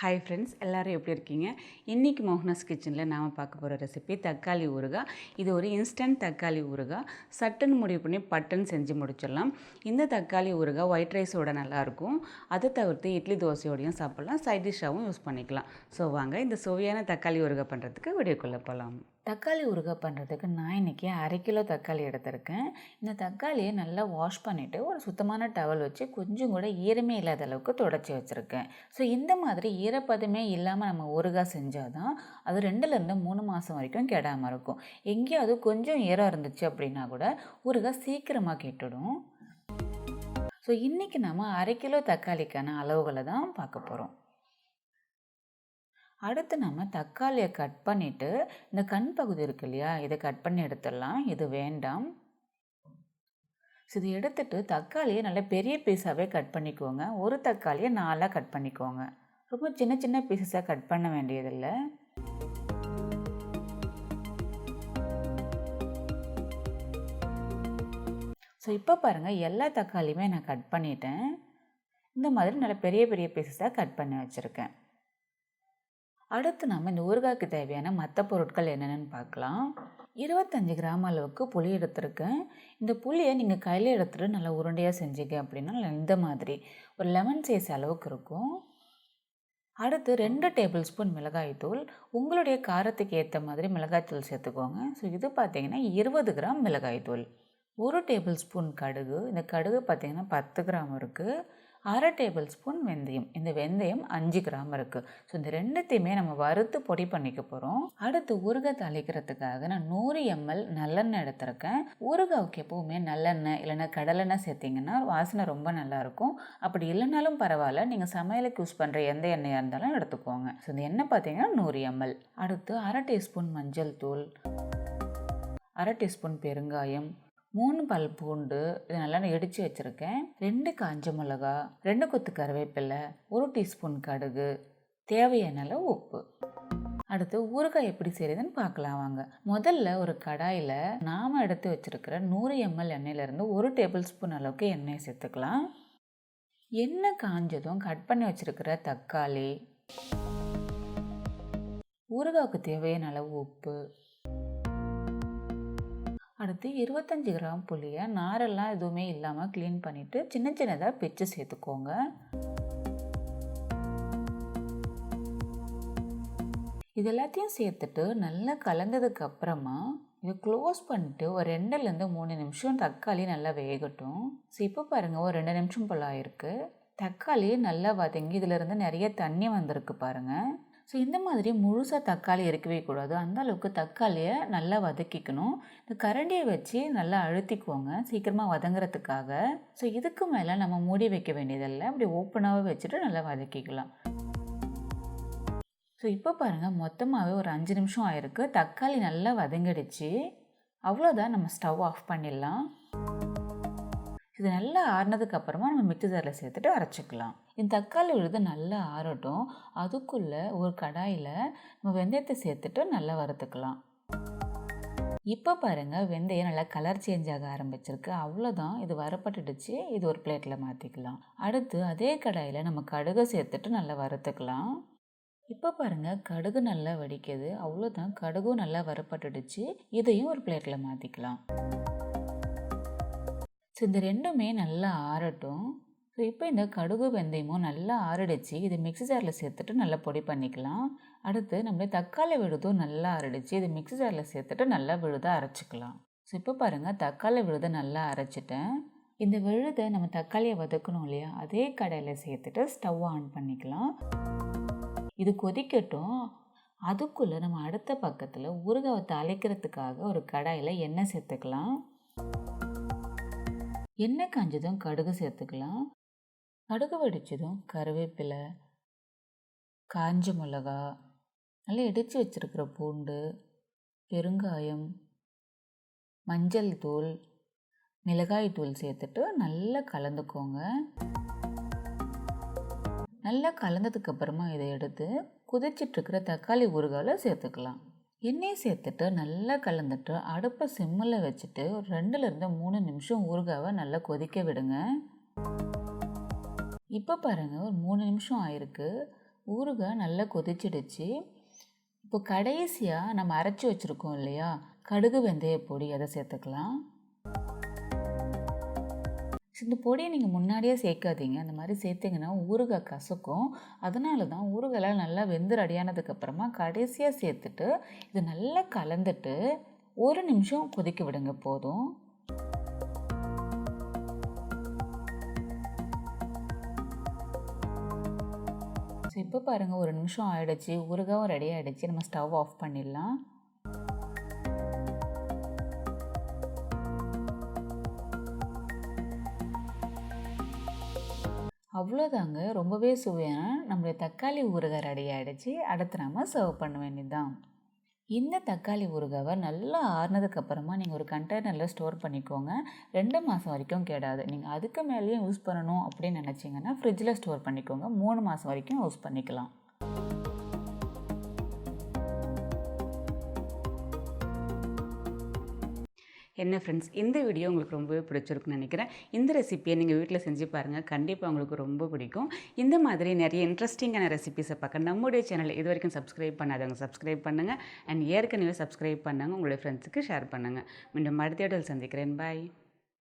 Hi friends, எல்லோரும் எப்படி இருக்கீங்க? இன்றைக்கி மோகனாஸ் கிச்சனில் நாம் பார்க்க போகிற ரெசிபி தக்காளி ஊறுகாய். இது ஒரு இன்ஸ்டன்ட் தக்காளி ஊறுகாய். சட்டுன்னு முடிவு பண்ணி பட்டுன்னு செஞ்சு முடிச்சிடலாம். இந்த தக்காளி ஊறுகாய் ஒயிட் ரைஸோட நல்லாயிருக்கும். அதை தவிர்த்து இட்லி தோசையோடையும் சாப்பிட்லாம், சைட் டிஷ்ஷாகவும் யூஸ் பண்ணிக்கலாம். ஸோ வாங்க இந்த சுவையான தக்காளி ஊறுகாய் பண்ணுறதுக்கு வீடியோக்குள்ளே போகலாம். தக்காளி ஊறுகாய் பண்ணுறதுக்கு நான் இன்றைக்கி 1/2 கிலோ தக்காளி எடுத்திருக்கேன். இந்த தக்காளியை நல்லா வாஷ் பண்ணிவிட்டு ஒரு சுத்தமான டவல் வச்சு கொஞ்சம் கூட ஈரமே இல்லாத அளவுக்கு துடைச்சி வச்சுருக்கேன். ஸோ இந்த மாதிரி ஈரப்பதமே இல்லாமல் நம்ம ஊறுகாய் செஞ்சால் தான் அது 2லேருந்து 3 மாதம் வரைக்கும் கெடாமல் இருக்கும். எங்கேயாவது கொஞ்சம் ஈரம் இருந்துச்சு அப்படின்னா கூட ஊறுகாய் சீக்கிரமாக கெட்டுடும். ஸோ இன்றைக்கி நம்ம 1/2 கிலோ தக்காளிக்கான அளவுகளை தான் பார்க்க போகிறோம். அடுத்து நம்ம தக்காளியை கட் பண்ணிவிட்டு இந்த கண் பகுதி இருக்கு இல்லையா, இதை கட் பண்ணி எடுத்துடலாம். இது வேண்டாம். ஸோ இது எடுத்துட்டு தக்காளியை நல்லா பெரிய பீஸாகவே கட் பண்ணிக்கோங்க. ஒரு தக்காளியை 4ஆக கட் பண்ணிக்கோங்க. ரொம்ப சின்ன சின்ன பீஸஸாக கட் பண்ண வேண்டியதில்லை. ஸோ இப்போ பாருங்கள், எல்லா தக்காளியுமே நான் கட் பண்ணிட்டேன். இந்த மாதிரி நல்லா பெரிய பெரிய பீஸஸாக கட் பண்ணி வச்சுருக்கேன். அடுத்து நம்ம இந்த ஊறுகாய்க்கு தேவையான மற்ற பொருட்கள் என்னென்னு பார்க்கலாம். 25 கிராம் அளவுக்கு புளி எடுத்துருக்கேன். இந்த புளியை நீங்கள் கையில் எடுத்துகிட்டு நல்லா உருண்டையாக செஞ்சீங்க அப்படின்னா இந்த மாதிரி ஒரு லெமன் சைஸ் அளவுக்கு இருக்கும். அடுத்து 2 டேபிள் ஸ்பூன் மிளகாய்த்தூள். உங்களுடைய காரத்துக்கு ஏற்ற மாதிரி மிளகாய்த்தூள் சேர்த்துக்கோங்க. ஸோ இது பார்த்திங்கன்னா 20 கிராம் மிளகாய்த்தூள். 1 டேபிள் ஸ்பூன் கடுகு. இந்த கடுகு பார்த்திங்கன்னா 10 கிராம் இருக்குது. 1/2 டேபிள் ஸ்பூன் வெந்தயம். இந்த வெந்தயம் 5 கிராம் இருக்குது. ஸோ இந்த ரெண்டுத்தையுமே நம்ம வறுத்து பொடி பண்ணிக்க போகிறோம். அடுத்து ஊறுகாய் தாளிக்கிறதுக்காக நான் 100 ml நல்லெண்ணெய் எடுத்திருக்கேன். ஊறுகாய்க்கு எப்போவுமே நல்லெண்ணெய் இல்லைன்னா கடலெண்ணெய் சேர்த்திங்கன்னா வாசனை ரொம்ப நல்லாயிருக்கும். அப்படி இல்லைனாலும் பரவாயில்ல, நீங்கள் சமையலுக்கு யூஸ் பண்ணுற எந்த எண்ணெயாக இருந்தாலும் எடுத்துக்கோங்க. ஸோ இந்த எண்ணெய் பார்த்தீங்கன்னா 100 ml. அடுத்து 1/2 டீஸ்பூன் மஞ்சள் தூள், 1/2 டீஸ்பூன் பெருங்காயம், 3 பல் பூண்டு, இது நல்லா நான் இடித்து வச்சுருக்கேன். 2 காஞ்ச மிளகா, 2 கொத்து கருவேப்பிலை, 1 டீஸ்பூன் கடுகு, தேவையான அளவு உப்பு. அடுத்து ஊறுகாய் எப்படி செய்கிறதுன்னு பார்க்கலாம் வாங்க. முதல்ல ஒரு கடாயில் நாம் எடுத்து வச்சுருக்கிற 100 ml எண்ணெயிலேருந்து 1 டேபிள் ஸ்பூன் அளவுக்கு எண்ணெய் சேர்த்துக்கலாம். எண்ணெய் காஞ்சதும் கட் பண்ணி வச்சுருக்கிற தக்காளி, ஊறுகாய்க்கு தேவையான அளவு உப்பு, அடுத்து 25 கிராம் புளியை நாரெல்லாம் எதுவுமே இல்லாமல் க்ளீன் பண்ணிவிட்டு சின்ன சின்னதாக பிச்சு சேர்த்துக்கோங்க. இது எல்லாத்தையும் சேர்த்துட்டு நல்லா கலந்ததுக்கு அப்புறமா இதை க்ளோஸ் பண்ணிட்டு ஒரு 2லேருந்து 3 நிமிஷம் தக்காளி நல்லா வேகட்டும். ஸோ இப்போ பாருங்கள், ஒரு 2 நிமிஷம் போல் ஆயிருக்கு. தக்காளி நல்லா வதங்கி இதிலேருந்து நிறைய தண்ணி வந்திருக்கு பாருங்கள். ஸோ இந்த மாதிரி முழுசாக தக்காளி இருக்கவே கூடாது. அந்த அளவுக்கு தக்காளியை நல்லா வதக்கிக்கணும். இந்த கரண்டியை வச்சு நல்லா அழுத்திக்கோங்க சீக்கிரமாக வதங்குறதுக்காக. ஸோ இதுக்கு மேலே நம்ம மூடி வைக்க வேண்டியதில்லை, அப்படி ஓப்பனாகவே வச்சுட்டு நல்லா வதக்கிக்கலாம். ஸோ இப்போ பாருங்கள், மொத்தமாகவே ஒரு 5 நிமிஷம் ஆயிருக்கு. தக்காளி நல்லா வதங்கிடுச்சு. அவ்வளோதான், நம்ம ஸ்டவ் ஆஃப் பண்ணிடலாம். இது நல்லா ஆறினதுக்கு அப்புறமா நம்ம மிக்ஸி ஜாரில் சேர்த்துட்டு அரைச்சிக்கலாம். இந்த தக்காளி விழுது நல்லா ஆறட்டும். அதுக்குள்ளே ஒரு கடாயில் நம்ம வெந்தயத்தை சேர்த்துட்டு நல்லா வறுத்துக்கலாம். இப்போ பாருங்கள், வெந்தயம் நல்லா கலர் சேஞ்ச் ஆக ஆரம்பிச்சிருக்கு. அவ்வளோதான், இது வரப்பட்டுடுச்சு. இது ஒரு பிளேட்டில் மாற்றிக்கலாம். அடுத்து அதே கடாயில் நம்ம கடுகை சேர்த்துட்டு நல்லா வறுத்துக்கலாம். இப்போ பாருங்கள், கடுகு நல்லா வடிக்குது. அவ்வளோதான், கடுகும் நல்லா வரப்பட்டுடுச்சு. இதையும் ஒரு பிளேட்டில் மாற்றிக்கலாம். ஸோ இந்த ரெண்டுமே நல்லா ஆறட்டும். ஸோ இப்போ இந்த கடுகு வெந்தயமும் நல்லா ஆறிடுச்சு. இது மிக்ஸி ஜாரில் சேர்த்துட்டு நல்லா பொடி பண்ணிக்கலாம். அடுத்து நம்ம தக்காளி விழுதும் நல்லா ஆறிடுச்சு. இது மிக்ஸி ஜாரில் சேர்த்துட்டு நல்லா விழுதாக அரைச்சிக்கலாம். ஸோ இப்போ பாருங்கள், தக்காளி விழுதை நல்லா அரைச்சிட்டேன். இந்த விழுதை நம்ம தக்காளியை வதக்கணும் இல்லையா, அதே கடாயில் சேர்த்துட்டு ஸ்டவ் ஆன் பண்ணிக்கலாம். இது கொதிக்கட்டும். அதுக்குள்ளே நம்ம அடுத்த பக்கத்தில் ஊறுகாயை தாளிக்கிறதுக்காக ஒரு கடாயில் எண்ணெய் சேர்த்துக்கலாம். எண்ணெய் காஞ்சதும் கடுகு சேர்த்துக்கலாம். கடுகு வெடிச்சதும் கருவேப்பிலை, காஞ்ச மிளகா, நல்லா இடித்து வச்சுருக்கிற பூண்டு, பெருங்காயம், மஞ்சள் தூள், மிளகாய் தூள் சேர்த்துட்டு நல்லா கலந்துக்கோங்க. நல்லா கலந்ததுக்கப்புறமா இதை எடுத்து கொதிச்சிட்ருக்கிற தக்காளி ஊறுகாயில் சேர்த்துக்கலாம். எண்ணெயை சேர்த்துட்டு நல்லா கலந்துட்டு அடுப்பை சிம்மில் வச்சுட்டு ஒரு 2லேருந்து 3 நிமிஷம் ஊறுகாவை நல்லா கொதிக்க விடுங்க. இப்போ பாருங்கள், ஒரு 3 நிமிஷம் ஆயிருக்கு. ஊறுகாய் நல்லா கொதிச்சிடுச்சு. இப்போ கடைசியாக நம்ம அரைச்சி வச்சுருக்கோம் இல்லையா, கடுகு வெந்தய பொடி, அதை சேர்த்துக்கலாம். இந்த பொடியை நீங்கள் முன்னாடியே சேர்க்காதீங்க. அந்த மாதிரி சேர்த்திங்கன்னா ஊறுகாய் கசக்கும். அதனால தான் ஊறுகாயெல்லாம் நல்லா வெந்து ரெடியானதுக்கப்புறமா கடைசியாக சேர்த்துட்டு இது நல்லா கலந்துட்டு 1 நிமிஷம் கொதிக்க விடுங்க போதும். ஸோ இப்போ பாருங்கள் 1 நிமிஷம் ஆகிடுச்சு, ஊறுகாயும் ரெடி ஆகிடுச்சு. நம்ம ஸ்டவ் ஆஃப் பண்ணிடலாம். அவ்வளோதாங்க, ரொம்பவே சுவையான நம்மளுடைய தக்காளி ஊறுகாய் ரெடி ஆகிடுச்சு. அடுத்து நம்ம சர்வ் பண்ண வேண்டியதுதான். இந்த தக்காளி ஊறுகாவை நல்லா ஆறுனதுக்கப்புறமா நீங்கள் ஒரு கண்டெய்னரில் ஸ்டோர் பண்ணிக்கோங்க. 2 மாதம் வரைக்கும் கெடாது. நீங்கள் அதுக்கு மேலேயும் யூஸ் பண்ணணும் அப்படின்னு நினச்சிங்கன்னா ஃப்ரிட்ஜில் ஸ்டோர் பண்ணிக்கோங்க. 3 மாதம் வரைக்கும் யூஸ் பண்ணிக்கலாம். என்ன ஃப்ரெண்ட்ஸ், இந்த வீடியோ உங்களுக்கு ரொம்பவே பிடிச்சிருக்குன்னு நினைக்கிறேன். இந்த ரெசிப்பியை நீங்கள் வீட்டில் செஞ்சு பாருங்கள், கண்டிப்பாக உங்களுக்கு ரொம்ப பிடிக்கும். இந்த மாதிரி நிறைய இன்ட்ரெஸ்டிங்கான ரெசிபிஸை பார்க்க நம்முடைய சேனலை இது வரைக்கும் சப்ஸ்கிரைப் பண்ணாதவங்க சப்ஸ்கிரைப் பண்ணுங்கள். அண்ட் ஏற்கனவே சப்ஸ்கிரைப் பண்ணாங்க உங்களுடைய ஃப்ரெண்ட்ஸுக்கு ஷேர் பண்ணுங்கள். மீண்டும் அடுத்த வீடியோவில் சந்திக்கிறேன். பாய்.